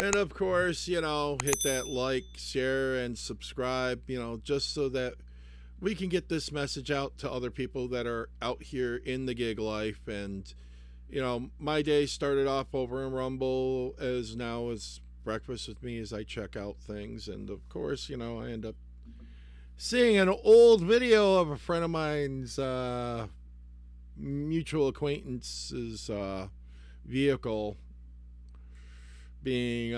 And of course, hit that like, share, and subscribe, just so that we can get this message out to other people that are out here in the gig life. And, my day started off over in Rumble as now is breakfast with me as I check out things. And of course, I end up seeing an old video of a friend of mine's mutual acquaintance's vehicle being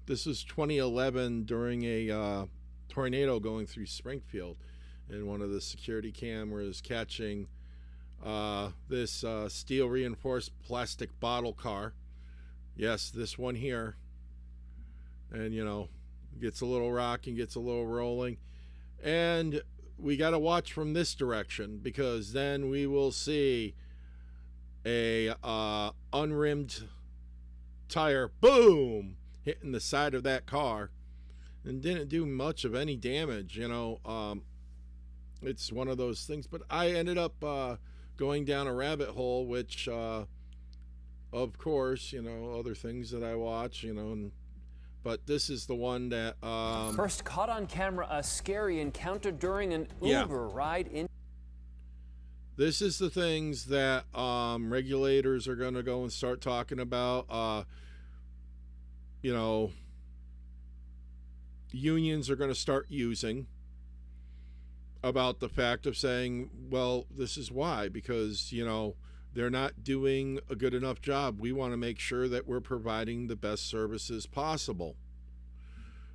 this was 2011 during a tornado going through Springfield, and one of the security cameras catching this steel reinforced plastic bottle car. Yes, this one here. And gets a little rocking, gets a little rolling, and we got to watch from this direction, because then we will see a unrimmed tire, boom, hitting the side of that car, and didn't do much of any damage. It's one of those things. But I ended up going down a rabbit hole, which of course, other things that I watch, but this is the one that first caught on camera, a scary encounter during an Uber ride in. This is the things that regulators are going to go and start talking about. Unions are going to start using about the fact of saying, well, this is why, because, they're not doing a good enough job. We want to make sure that we're providing the best services possible.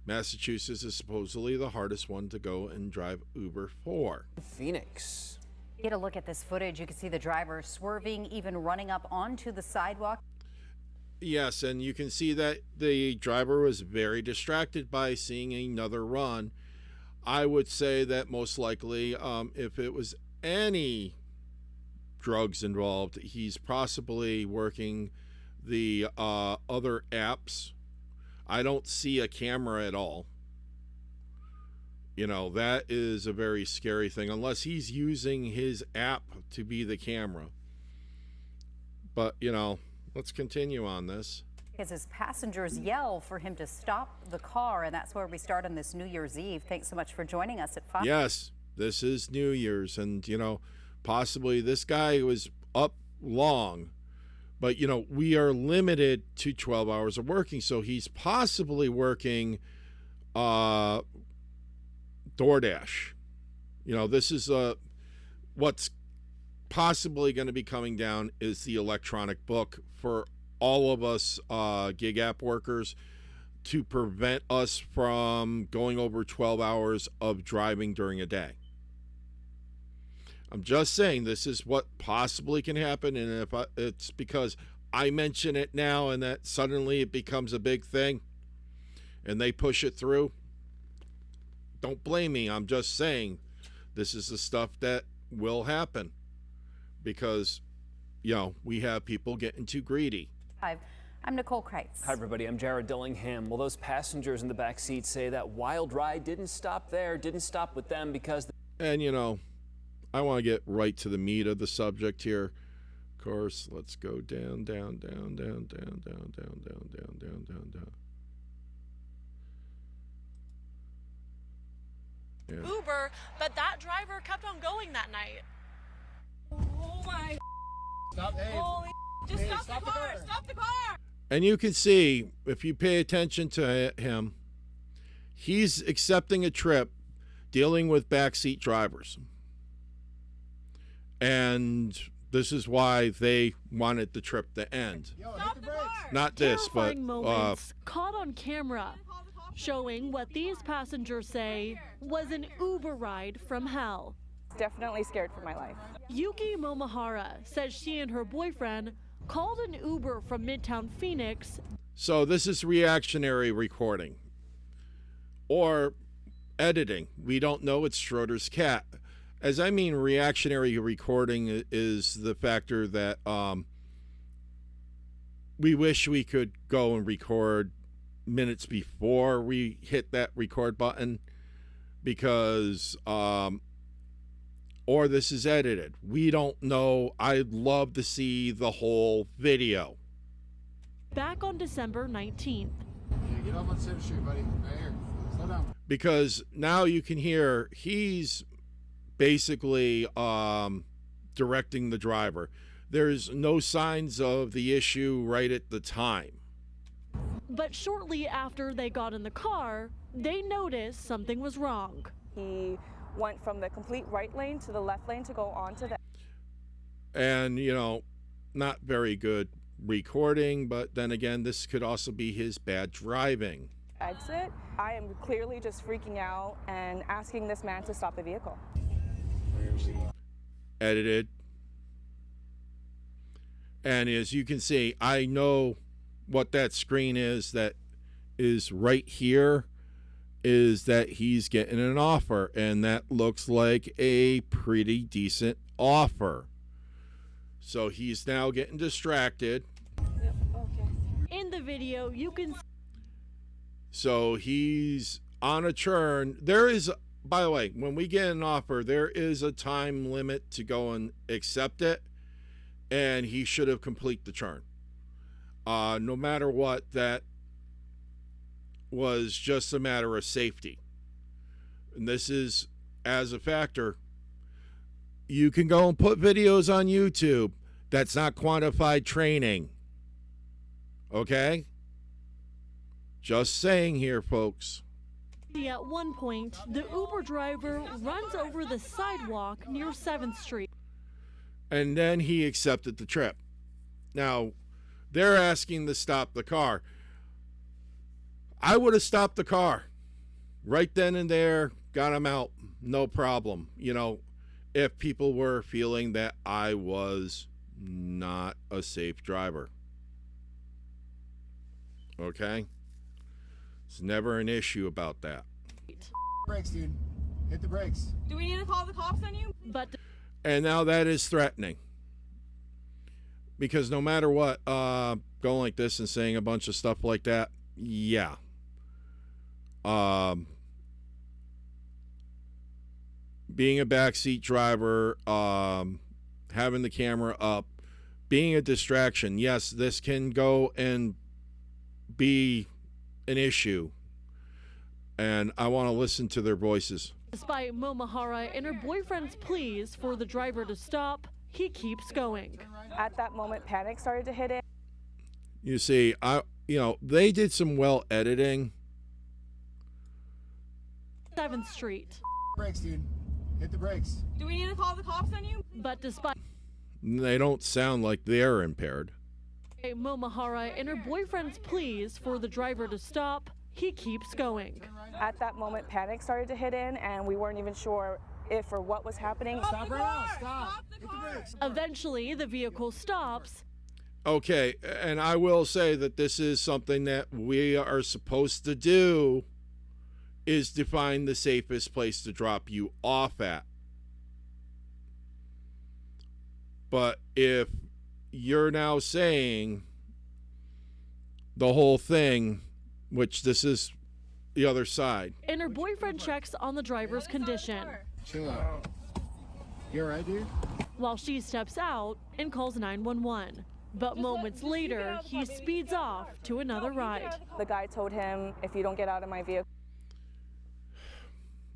Massachusetts is supposedly the hardest one to go and drive Uber for. Phoenix. Get a look at this footage. You can see the driver swerving, even running up onto the sidewalk. Yes, and you can see that the driver was very distracted by seeing another run. I would say that most likely, if it was any drugs involved, he's possibly working the other apps. I don't see a camera at all. That is a very scary thing, unless he's using his app to be the camera. But, let's continue on this. As his passengers yell for him to stop the car, and that's where we start on this New Year's Eve. Thanks so much for joining us at 5. Yes, this is New Year's, and, possibly this guy was up long, but, we are limited to 12 hours of working, so he's possibly working DoorDash. This is what's possibly going to be coming down is the electronic book for all of us gig app workers, to prevent us from going over 12 hours of driving during a day. I'm just saying this is what possibly can happen, and if it's because I mention it now and that suddenly it becomes a big thing and they push it through, don't blame me. I'm just saying this is the stuff that will happen because, we have people getting too greedy. Hi, I'm Nicole Kreitz. Hi, everybody. I'm Jared Dillingham. Well, those passengers in the back seat say that wild ride didn't stop there, didn't stop with them because... And, I want to get right to the meat of the subject here. Of course, let's go down, down, down, down, down, down, down, down, down, down, down, down. Yeah. Uber, but that driver kept on going that night. Oh my! Stop! Hey! Holy! Just stop the car! Stop the car! And you can see, if you pay attention to him, he's accepting a trip dealing with backseat drivers. And this is why they wanted the trip to end. Stop the car! Not this, but moments caught on camera, showing what these passengers say was an Uber ride from hell. Definitely scared for my life. Yuki Momahara says she and her boyfriend called an Uber from Midtown Phoenix. So this is reactionary recording or editing. We don't know. It's Schroeder's cat. As I mean, reactionary recording is the factor that we wish we could go and record minutes before we hit that record button, because or this is edited. We don't know. I'd love to see the whole video. Back on December 19th, Get up on Center Street, buddy. Right here. Slow down. Because now you can hear he's basically directing the driver. There's no signs of the issue right at the time. But shortly after they got in the car, they noticed something was wrong. He went from the complete right lane to the left lane to go onto the And, you know, not very good recording, but then again, this could also be his bad driving. exit. I am clearly just freaking out and asking this man to stop the vehicle. Edited. And as you can see, I know what that screen is that is right here is that he's getting an offer, and that looks like a pretty decent offer. So he's now getting distracted. Yep, okay. In the video, you can So he's on a turn. There is, by the way, when we get an offer, there is a time limit to go and accept it, and he should have complete the turn. No matter what, that was just a matter of safety. And this is, as a factor, you can go and put videos on YouTube. That's not quantified training. Okay? Just saying here, folks. At one point, the Uber driver runs over the sidewalk near 7th Street. And then he accepted the trip. Now, they're asking to stop the car. I would have stopped the car right then and there, got him out, no problem. You know, if people were feeling that I was not a safe driver. Okay? It's never an issue about that. Brakes, dude. Hit the brakes. Do we need to call the cops on you? But And now that is threatening. Because no matter what, going like this and saying a bunch of stuff like that, yeah. Being a backseat driver, having the camera up, being a distraction, yes, this can go and be an issue. And I want to listen to their voices. despite Momahara and her boyfriend's pleas for the driver to stop, he keeps going. At that moment, panic started to hit in. You see, they did some well editing. 7th Street. Brakes, dude. Hit the brakes. Do we need to call the cops on you? But despite They don't sound like they're impaired. Momahara and her boyfriend's pleas for the driver to stop, he keeps going. At that moment, panic started to hit in, and we weren't even sure if or what was happening. Stop right now. Stop. Hit the brakes. Eventually, the vehicle stops. Okay, and I will say that this is something that we are supposed to do, is define the safest place to drop you off at. But if you're now saying the whole thing, which this is the other side. And her boyfriend checks on the driver's condition Chill out. You alright, dude? while she steps out and calls 911. But moments later, he speeds off to another ride. The guy told him, if you don't get out of my vehicle.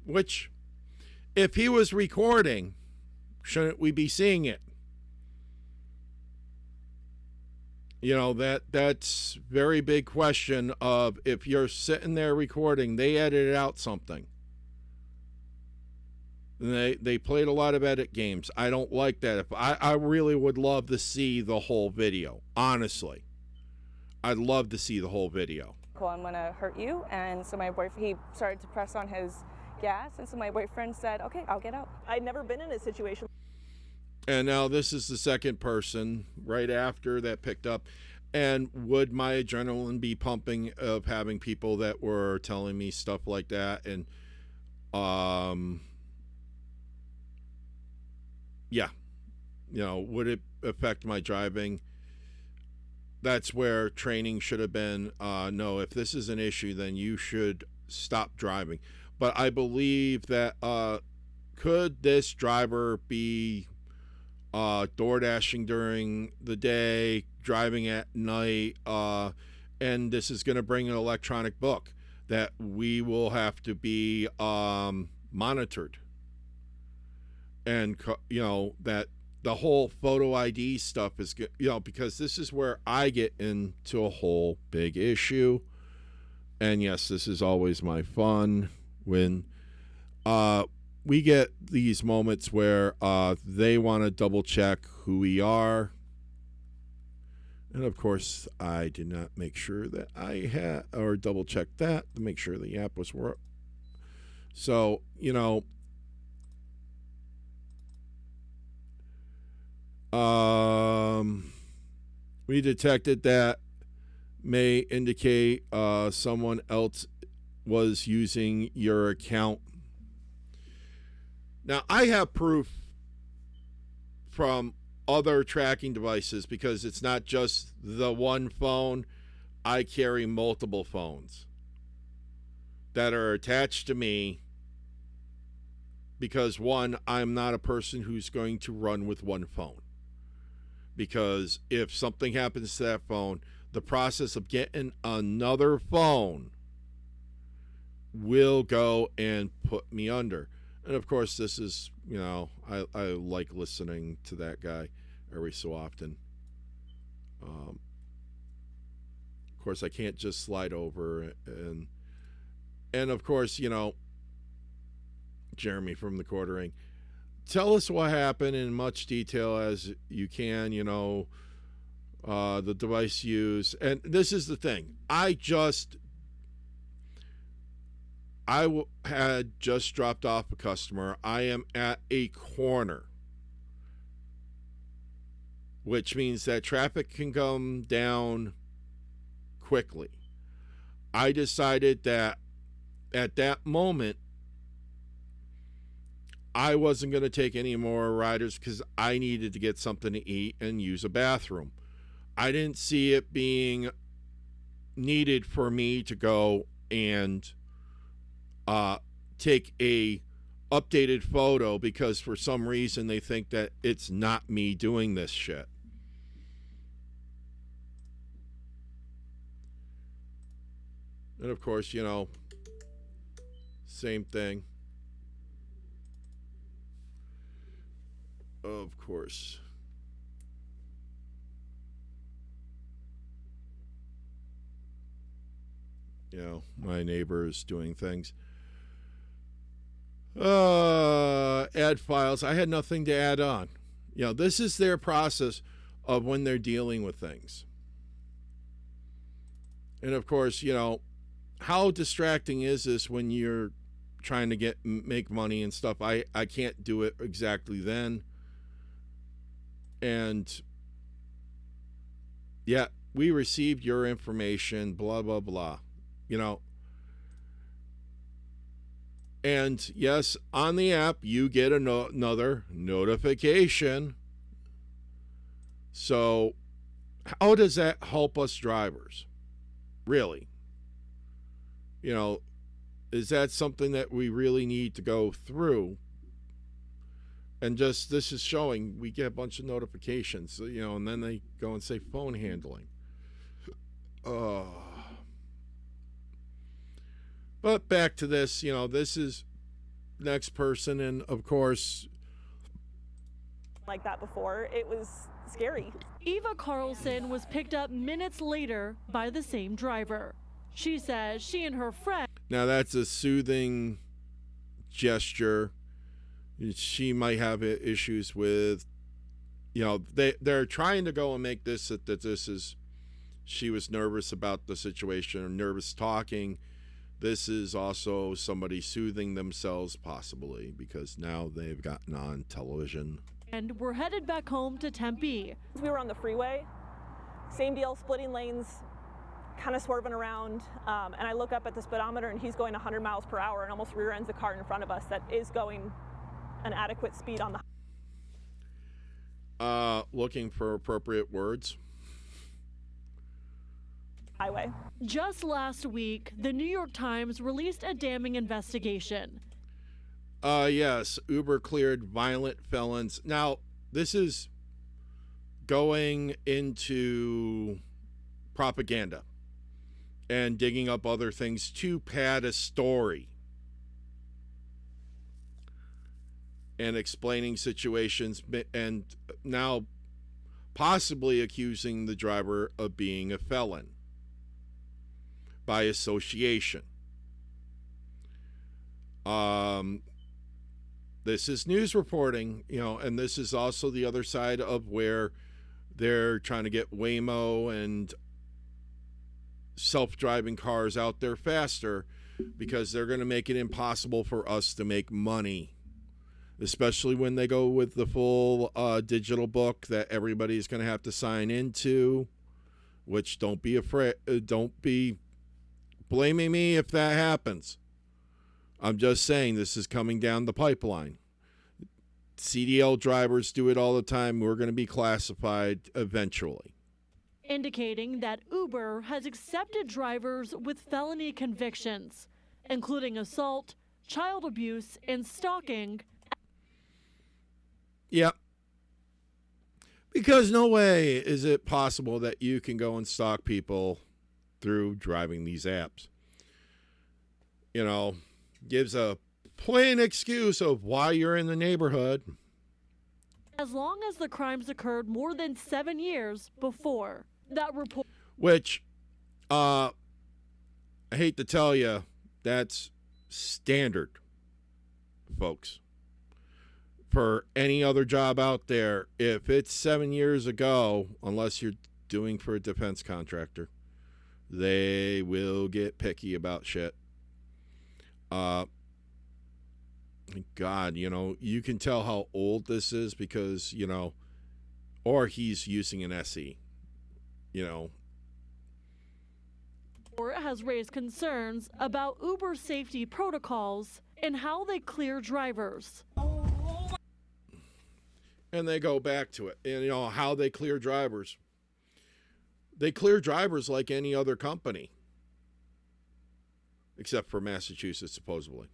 Which, if he was recording, shouldn't we be seeing it? You know, that's very big question of if you're sitting there recording, they edited out something. They played a lot of edit games. I don't like that. If I really would love to see the whole video. Honestly, I'd love to see the whole video. I'm gonna hurt you. And so my boyfriend, he started to press on his gas, and so my boyfriend said, okay, I'll get out. I'd never been in a situation. And now this is the second person right after that picked up. And would my adrenaline be pumping of having people that were telling me stuff like that? And yeah, would it affect my driving? That's where training should have been. No, if this is an issue, then you should stop driving. But I believe that could this driver be door dashing during the day, driving at night, and this is going to bring an electronic book that we will have to be monitored. And, that the whole photo ID stuff is, because this is where I get into a whole big issue. And yes, this is always my fun when we get these moments where they want to double check who we are. And of course, I did not make sure that I had, or double check that to make sure the app was work. So, we detected that may indicate someone else was using your account. Now, I have proof from other tracking devices because it's not just the one phone. I carry multiple phones that are attached to me because, one, I'm not a person who's going to run with one phone. Because if something happens to that phone, the process of getting another phone will go and put me under. And of course, this is, I like listening to that guy every so often. Of course, I can't just slide over and of course, Jeremy from the Quartering, tell us what happened in much detail as you can, the device used. And this is the thing. I had just dropped off a customer. I am at a corner, which means that traffic can come down quickly. I decided that at that moment, I wasn't going to take any more riders because I needed to get something to eat and use a bathroom. I didn't see it being needed for me to go and take a updated photo because for some reason they think that it's not me doing this shit. And of course, same thing. Of course. My neighbor is doing things. Add files. I had nothing to add on. This is their process of when they're dealing with things. And of course, how distracting is this when you're trying to make money and stuff? I can't do it exactly then. And yeah, we received your information, blah, blah, blah, And yes, on the app, you get another notification. So how does that help us drivers? Really? Is that something that we really need to go through? And just this is showing we get a bunch of notifications, and then they go and say phone handling. But back to this, this is next person. And of course, like that before, it was scary. Eva Carlson was picked up minutes later by the same driver. She says she and her friend. Now that's a soothing gesture. She might have issues with, they're trying to go and make this that this is, she was nervous about the situation or nervous talking. This is also somebody soothing themselves possibly because now they've gotten on television. And we're headed back home to Tempe. We were on the freeway, same deal, splitting lanes, kind of swerving around, and I look up at the speedometer and he's going 100 miles per hour and almost rear ends the car in front of us that is going an adequate speed on the looking for appropriate words. highway. Just last week, the New York Times released a damning investigation. Yes, Uber cleared violent felons. Now, this is going into propaganda. and digging up other things to pad a story and explaining situations, and now possibly accusing the driver of being a felon by association. This is news reporting, and this is also the other side of where they're trying to get Waymo and self-driving cars out there faster, because they're going to make it impossible for us to make money, especially when they go with the full digital book that everybody's going to have to sign into, which don't be afraid, don't be blaming me if that happens. I'm just saying this is coming down the pipeline. CDL drivers do it all the time. We're going to be classified eventually. Indicating that Uber has accepted drivers with felony convictions, including assault, child abuse, and stalking. Yep. Because no way is it possible that you can go and stalk people through driving these apps. Gives a plain excuse of why you're in the neighborhood. As long as the crimes occurred more than 7 years before that report. Which, I hate to tell you, that's standard, folks. For any other job out there, if it's 7 years ago, unless you're doing for a defense contractor, they will get picky about shit. God, you can tell how old this is because, or he's using an SE, has raised concerns about Uber safety protocols and how they clear drivers. And they go back to it, and how they clear drivers. They clear drivers like any other company, except for Massachusetts, supposedly.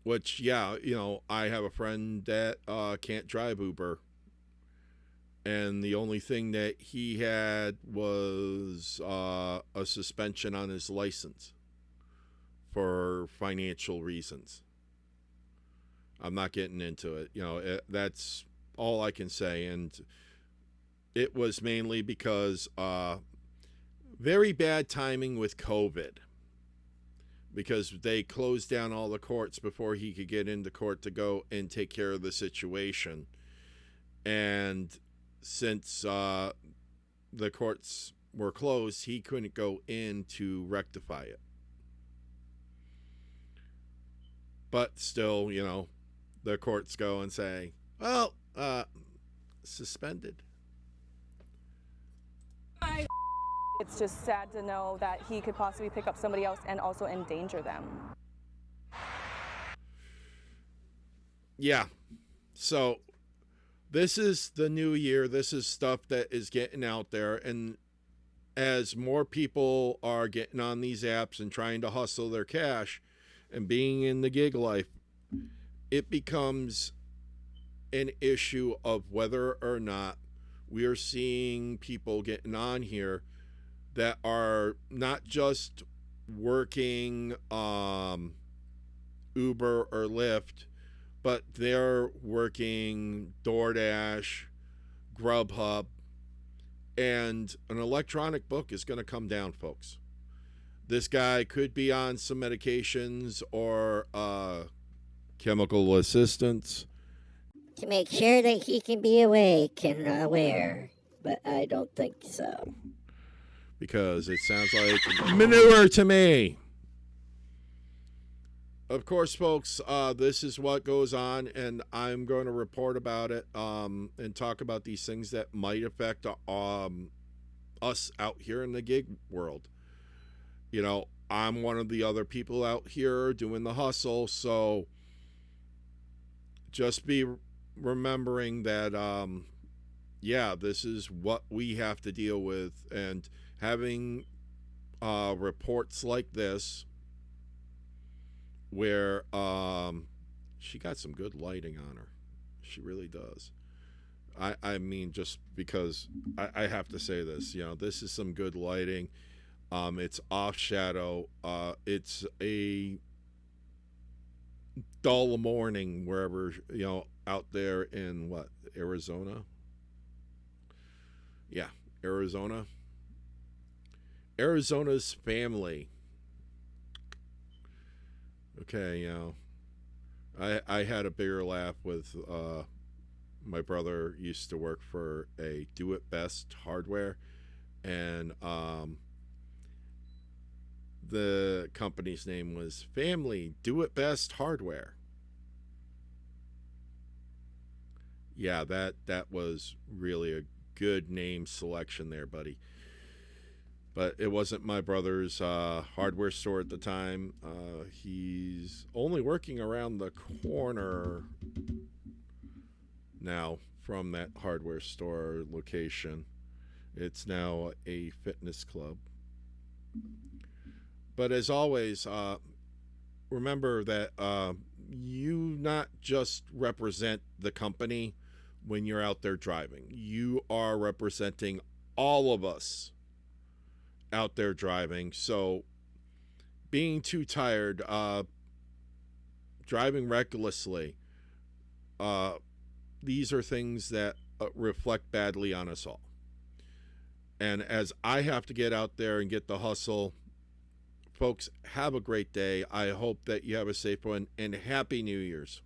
Which, yeah, I have a friend that can't drive Uber, and the only thing that he had was a suspension on his license for financial reasons. I'm not getting into it. That's all I can say, and it was mainly because very bad timing with COVID, because they closed down all the courts before he could get into court to go and take care of the situation. And since the courts were closed, he couldn't go in to rectify it. But still, the courts go and say, well, suspended. It's just sad to know that he could possibly pick up somebody else and also endanger them. Yeah. So this is the new year. This is stuff that is getting out there. And as more people are getting on these apps and trying to hustle their cash and being in the gig life, it becomes an issue of whether or not we are seeing people getting on here that are not just working Uber or Lyft, but they're working DoorDash, Grubhub, and an electronic book is going to come down, folks. This guy could be on some medications or chemical assistance to make sure that he can be awake and aware, but I don't think so. Because it sounds like manure to me. Of course, folks, this is what goes on, and I'm going to report about it and talk about these things that might affect us out here in the gig world. I'm one of the other people out here doing the hustle, so just be remembering that, this is what we have to deal with, and having reports like this where she got some good lighting on her. She really does. I mean, just because I have to say this, this is some good lighting. It's off shadow. It's a dull morning wherever, out there in what, Arizona? Yeah, Arizona. Arizona's family. Okay, I had a bigger laugh with my brother used to work for a Do It Best hardware, and the company's name was Family Do It Best Hardware. Yeah, that was really a good name selection there, buddy. But it wasn't my brother's hardware store at the time. He's only working around the corner now from that hardware store location. It's now a fitness club. But as always, remember that you not just represent the company when you're out there driving. You are representing all of us out there driving. So being too tired, driving recklessly, these are things that reflect badly on us all. And as I have to get out there and get the hustle, folks, have a great day. I hope that you have a safe one, and Happy New Year's.